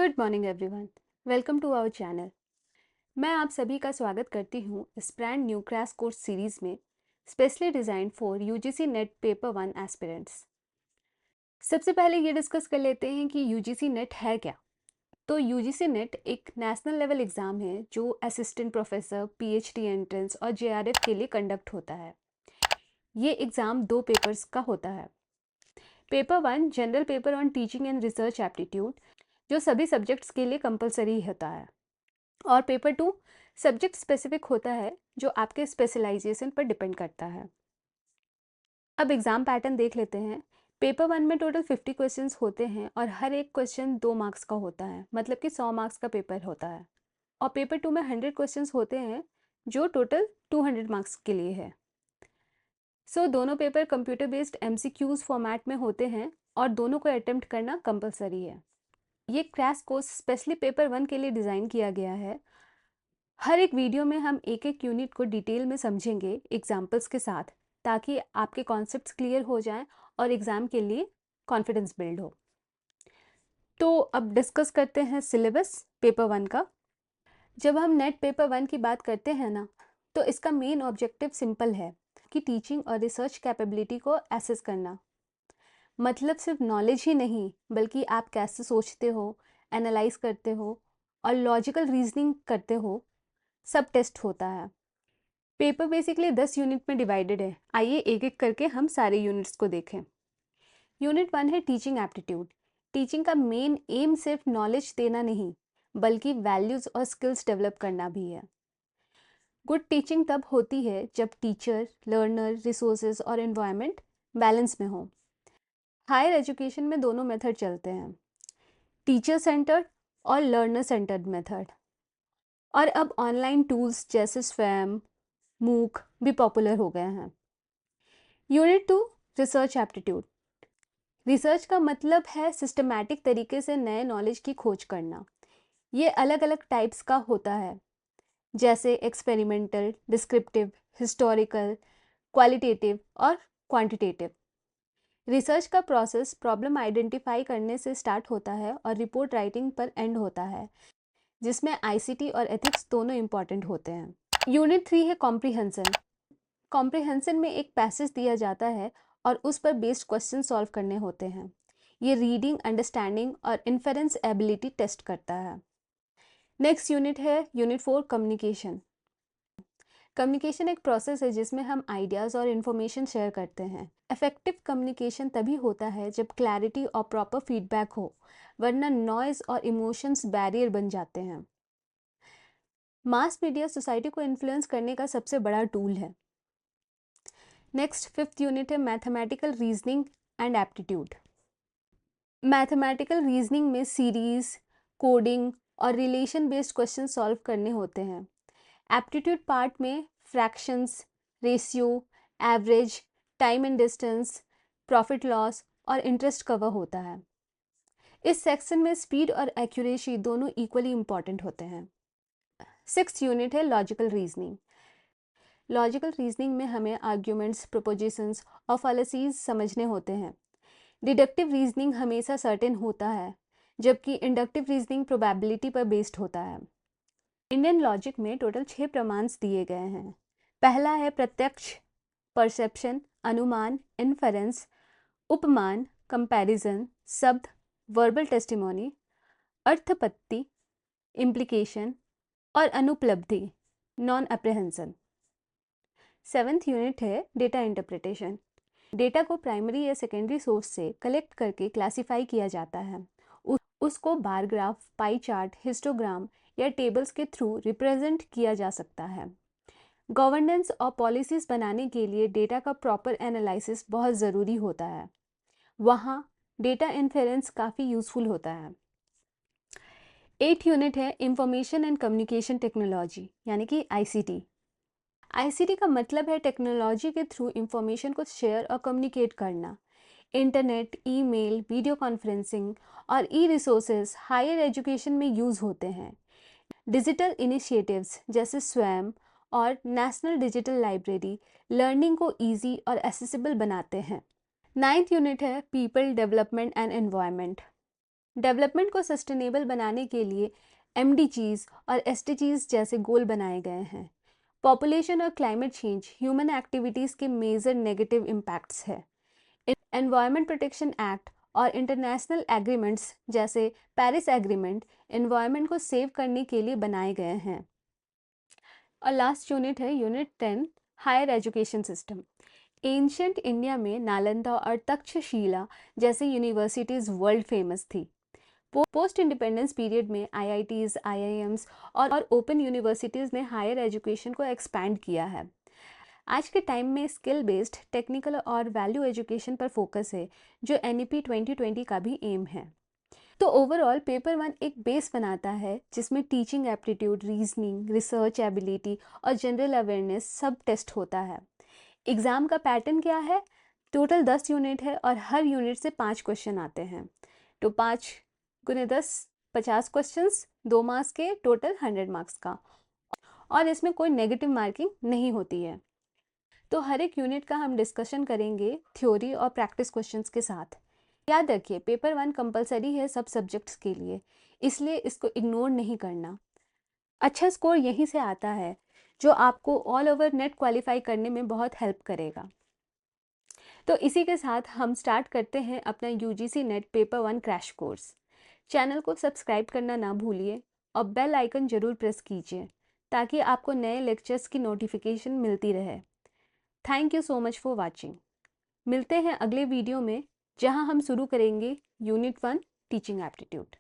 Good morning everyone, welcome to our channel. मैं आप सभी का स्वागत करती हूँ इस brand new crash course series में, specially designed for UGC NET paper 1 aspirants. सबसे पहले ये डिस्कस कर लेते हैं कि यूजीसी नेट है क्या। तो यूजीसी नेट एक नेशनल लेवल एग्ज़ाम है जो असिस्टेंट प्रोफेसर, पीएचडी एंट्रेंस और जेआरएफ के लिए कंडक्ट होता है। ये एग्ज़ाम 2 पेपर्स का होता है। Paper 1 general paper on teaching and research aptitude, जो सभी सब्जेक्ट्स के लिए कंपलसरी होता है, और पेपर 2 सब्जेक्ट स्पेसिफिक होता है जो आपके स्पेशलाइजेशन पर डिपेंड करता है। अब एग्ज़ाम पैटर्न देख लेते हैं। पेपर 1 में टोटल 50 क्वेश्चंस होते हैं और हर एक क्वेश्चन 2 मार्क्स का होता है, मतलब कि 100 मार्क्स का पेपर होता है। और पेपर 2 में 100 क्वेश्चंस होते हैं जो टोटल 200 मार्क्स के लिए है। दोनों paper computer based MCQs format में होते हैं और दोनों को अटेम्प्ट करना कंपलसरी है। ये क्रैश कोर्स स्पेशली पेपर 1 के लिए डिज़ाइन किया गया है। हर एक वीडियो में हम एक एक यूनिट को डिटेल में समझेंगे एग्जाम्पल्स के साथ, ताकि आपके कॉन्सेप्ट्स क्लियर हो जाएं और एग्ज़ाम के लिए कॉन्फिडेंस बिल्ड हो। तो अब डिस्कस करते हैं सिलेबस पेपर 1 का। जब हम नेट पेपर 1 की बात करते हैं ना, तो इसका मेन ऑब्जेक्टिव सिंपल है कि टीचिंग और रिसर्च कैपेबिलिटी को एसेस करना। मतलब सिर्फ नॉलेज ही नहीं, बल्कि आप कैसे सोचते हो, एनालाइज करते हो और लॉजिकल रीजनिंग करते हो, सब टेस्ट होता है। पेपर बेसिकली 10 यूनिट में डिवाइडेड है। आइए एक एक करके हम सारे यूनिट्स को देखें। यूनिट 1 है टीचिंग एप्टीट्यूड। टीचिंग का मेन एम सिर्फ नॉलेज देना नहीं, बल्कि वैल्यूज और स्किल्स डेवलप करना भी है। गुड टीचिंग तब होती है जब टीचर, लर्नर, रिसोर्सेज और एनवायरनमेंट बैलेंस में हो। हायर एजुकेशन में दोनों मेथड चलते हैं, टीचर सेंटर्ड और लर्नर सेंटर्ड मेथड। और अब ऑनलाइन टूल्स जैसे स्वयं, मूक भी पॉपुलर हो गए हैं। Unit 2 research aptitude. रिसर्च का मतलब है सिस्टमैटिक तरीके से नए नॉलेज की खोज करना। ये अलग अलग टाइप्स का होता है, जैसे एक्सपेरिमेंटल, डिस्क्रिप्टिव, हिस्टोरिकल, क्वालिटेटिव और क्वांटिटेटिव। रिसर्च का प्रोसेस प्रॉब्लम आइडेंटिफाई करने से स्टार्ट होता है और रिपोर्ट राइटिंग पर एंड होता है, जिसमें आईसीटी और एथिक्स दोनों इंपॉर्टेंट होते हैं। यूनिट 3 है कॉम्प्रिहेंशन। कॉम्प्रिहेंशन में एक पैसेज दिया जाता है और उस पर बेस्ड क्वेश्चन सॉल्व करने होते हैं। ये रीडिंग, अंडरस्टैंडिंग और इन्फेरेंस एबिलिटी टेस्ट करता है। नेक्स्ट यूनिट है यूनिट 4 कम्युनिकेशन। कम्युनिकेशन एक प्रोसेस है जिसमें हम आइडियाज़ और इन्फॉर्मेशन शेयर करते हैं। इफेक्टिव कम्युनिकेशन तभी होता है जब क्लैरिटी और प्रॉपर फीडबैक हो, वरना नॉइज और इमोशंस बैरियर बन जाते हैं। मास मीडिया सोसाइटी को इन्फ्लुएंस करने का सबसे बड़ा टूल है। नेक्स्ट 5th यूनिट है mathematical reasoning and aptitude. Mathematical reasoning में सीरीज, कोडिंग और रिलेशन बेस्ड क्वेश्चन सॉल्व करने होते हैं। एप्टीट्यूड पार्ट में fractions, ratio, average, time and distance, profit loss और इंटरेस्ट कवर होता है। इस सेक्शन में स्पीड और एक्यूरेसी दोनों इक्वली इंपॉर्टेंट होते हैं। 6th यूनिट है लॉजिकल रीजनिंग। लॉजिकल रीजनिंग में हमें आर्ग्यूमेंट्स, प्रोपोजिशंस और फैलेसीज समझने होते हैं। डिडक्टिव रीजनिंग हमेशा सर्टेन होता है, जबकि इंडक्टिव रीजनिंग प्रोबेबिलिटी पर बेस्ड होता है। इंडियन लॉजिक में टोटल 6 प्रमाण्स दिए गए हैं। पहला है प्रत्यक्ष, परसेप्शन, अनुमान, इन्फेरेंस, उपमान, कंपैरिजन, शब्द, वर्बल टेस्टिमोनी, अर्थपत्ति, इम्प्लीकेशन और अनुपलब्धि, नॉन अप्रहेंसन। 7th यूनिट है डेटा इंटरप्रिटेशन। डेटा को प्राइमरी या सेकेंडरी सोर्स से कलेक्ट करके क्लासिफाई किया जाता है। उसको bar graph, pie chart, histogram या टेबल्स के थ्रू रिप्रेजेंट किया जा सकता है। गवर्नेंस और पॉलिसीज बनाने के लिए डेटा का प्रॉपर एनालिसिस बहुत ज़रूरी होता है। वहाँ डेटा इन्फेरेंस काफ़ी यूज़फुल होता है। 8th यूनिट है इंफॉर्मेशन एंड कम्युनिकेशन टेक्नोलॉजी, यानी कि आईसीटी। आईसीटी का मतलब है टेक्नोलॉजी के थ्रू इंफॉर्मेशन को शेयर और कम्युनिकेट करना। इंटरनेट, ईमेल, वीडियो कॉन्फ्रेंसिंग और ई रिसोर्सेज हायर एजुकेशन में यूज़ होते हैं। डिजिटल इनिशिएटिव्स जैसे स्वयं और नेशनल डिजिटल लाइब्रेरी लर्निंग को ईजी और एसेसिबल बनाते हैं। 9th यूनिट है people, development and environment. Development को सस्टेनेबल बनाने के लिए MDGs और SDGs जैसे गोल बनाए गए हैं। पॉपुलेशन और क्लाइमेट चेंज ह्यूमन एक्टिविटीज़ के मेजर नेगेटिव इम्पैक्ट्स है। एनवायरनमेंट प्रोटेक्शन एक्ट और इंटरनेशनल एग्रीमेंट्स जैसे पेरिस एग्रीमेंट एनवायरनमेंट को सेव करने के लिए बनाए गए हैं। और लास्ट यूनिट है unit 10, higher education system. Ancient India में नालंदा और तक्षशिला जैसे यूनिवर्सिटीज़ वर्ल्ड फेमस थी। पोस्ट इंडिपेंडेंस पीरियड में IITs, IIMs और ओपन यूनिवर्सिटीज़ ने हायर एजुकेशन को एक्सपैंड किया है। आज के टाइम में स्किल बेस्ड, टेक्निकल और वैल्यू एजुकेशन पर फोकस है, जो NEP 2020 का भी एम है। तो ओवरऑल पेपर 1 एक बेस बनाता है जिसमें teaching aptitude, reasoning, research ability और जनरल अवेयरनेस सब टेस्ट होता है। एग्ज़ाम का पैटर्न क्या है? टोटल 10 यूनिट है और हर यूनिट से 5 क्वेश्चन आते हैं। तो 5 गुने 10 50 क्वेश्चंस, 2 मार्क्स के, टोटल 100 मार्क्स का। और इसमें कोई नेगेटिव मार्किंग नहीं होती है। तो हर एक यूनिट का हम डिस्कशन करेंगे थ्योरी और प्रैक्टिस क्वेश्चंस के साथ। याद रखिए पेपर 1 कंपलसरी है सब सब्जेक्ट्स के लिए, इसलिए इसको इग्नोर नहीं करना। अच्छा स्कोर यहीं से आता है जो आपको ऑल ओवर नेट क्वालिफाई करने में बहुत हेल्प करेगा। तो इसी के साथ हम स्टार्ट करते हैं अपना UGC net paper 1 crash course. Channel को सब्सक्राइब करना ना भूलिए और बेल आइकन ज़रूर प्रेस कीजिए ताकि आपको नए लेक्चर्स की नोटिफिकेशन मिलती रहे। Thank you so much for watching. मिलते हैं अगले वीडियो में जहां हम शुरू करेंगे यूनिट 1 टीचिंग एप्टीट्यूड।